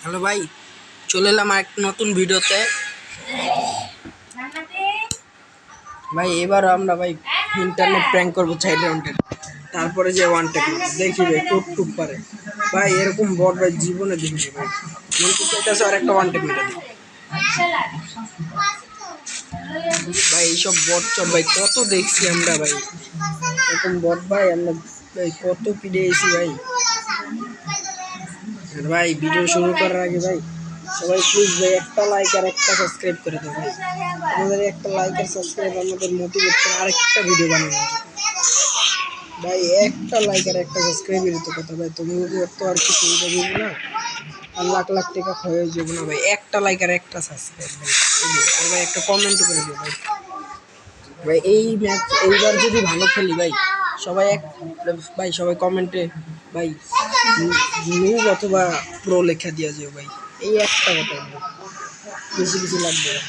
Hello ভাই, চলে এলাম এক নতুন ভিডিওতে। ভাই এবারও আমরা ভাই ইন্টারনেট প্র্যাঙ্ক করবো 4 রাউন্ডের, তারপরে যে ওয়ান টেক দেখি ভাই টুক পারে। ভাই এরকম বট ভাই জীবনে দেখিনি ভাই, মন তো চাইতেছে আর একটা ওয়ান টেক মেরে দিই। ভাই এইসব বট চট ভাই কত দেখছি আমরা ভাই, এরকম বট ভাই আমরা ভাই কত পিড়ে এসি ভাই। ভাই ভিডিও শুরু করার আগে ভাই সবাই প্লিজ ভাই একটা লাইক আর একটা সাবস্ক্রাইব করে দাও ভাই। আমাদের একটা লাইক আর সাবস্ক্রাইব আমাদের মোটিভেট করে আরেকটা ভিডিও বানানো ভাই। একটা লাইক আর একটা সাবস্ক্রাইবেরই তো কথা ভাই, তুমি তো আর কিছু দেবো না, আর লাখ লাখ টাকা হয়ে যাবো না ভাই। একটা লাইক আর একটা সাবস্ক্রাইব ভাই, আর ভাই একটা কমেন্ট করে দিও ভাই। ভাই এই ম্যাচ এইবার যদি ভালো খেলি ভাই সবাই ভাই সবাই কমেন্টে ভাই নিউজ অথবা প্রো লেখা দিয়া যাও ভাই। এই একটা কথা বেশি কিছু লাগবে না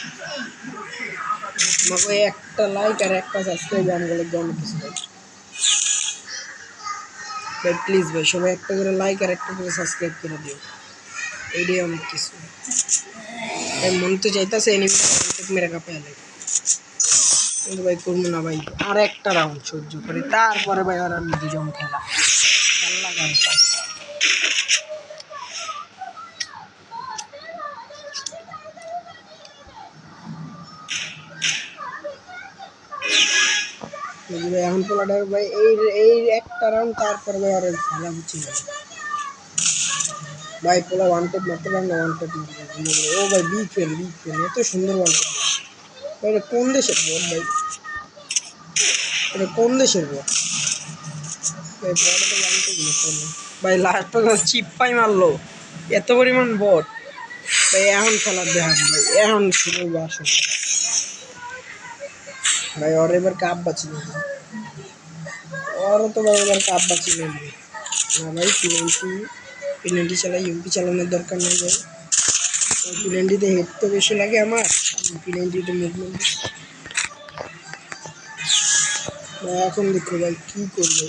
আমাকে, একটা লাইক আর একটা সাবস্ক্রাইব আমাকে লাগবে অনেক কিছু ভাই। ভাই প্লিজ ভাই সবাই একটা করে লাইক আর একটা করে সাবস্ক্রাইব করে দিও, এইটাই অনেক কিছু। মন তো চাইতেছে এনিমি মেরে কাপে আলে, কিন্তু ভাই করবো না ভাই, আর একটা রাউন্ড সহ্য করি তারপরে ভাই আর আমি দুজন খেলা খেলা গান। ভাই এখন পোলাটার ভাই এই এই একটা রাউন্ড তারপরে ভাই আর খেলা হচ্ছে না ভাই। পোলা ওয়ান টেপ মারতে পারেন না, ওয়ান টেপ মারতে। ও ভাই বিগ ফেল এত সুন্দর ওয়ান টেপ ভাই। এটা কোন দেশের বট ভাই, এটা কোন দেশের বট ভাই? বট তো ওয়ান টেপ ভাই, লাস্ট পর্যন্ত চিপ্পাই মারলো, এত পরিমাণ বট ভাই। এখন খেলার দেখান ভাই, এখন শুরু আসল ভাই। ওর এবার কাপ বাঁচি না, ওরও তো ভাই এবার কাপ বাঁচি না ভাই। পিলেন্টি চালাই, ইউপি চালানোর দরকার নেই ভাই। ওই পিলেন্টিতে হেড তো বেশি লাগে আমার, পিলেন্টিতে মুভমেন্ট ভাই। এখন দেখো ভাই কী করবো,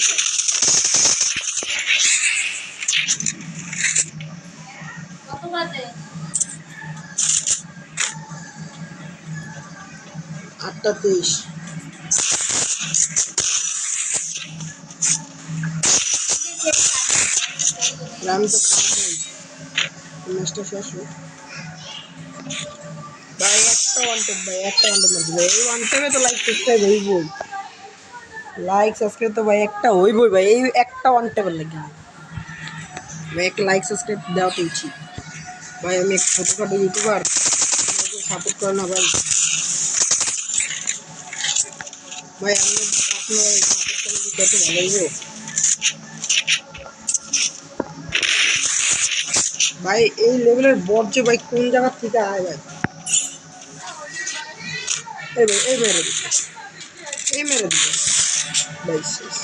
আটটা 23 রান তো খারাপ ম্যাচটা শেষ হোক ভাই। একটা ওয়ান টেপ ভাই, একটা ওয়ান টেপ মারছি ভাই। এই ওয়ান টেপে তো লাইক সাবস্ক্রাইব হইবই, লাইক সাবস্ক্রাইব তো ভাই একটা হইবই ভাই। এই একটা ওয়ান টেপের লাগে ভাই একটা লাইক সাবস্ক্রাইব দেওয়া তো উচিত ভাই। আমি এক ছোটোখাটো ইউটিউবার, সাপোর্ট করে না ভাই। ভাই আমি আপনার সাপোর্ট করলে কি কত ভালো হইব ভাই। এই লেভেলের বট যে ভাই কোন জায়গার থেকে আয় ভাই। এই ভাই এই মেরে দিচ্ছে, এই মেরে দিচ্ছে ভাই শেষ।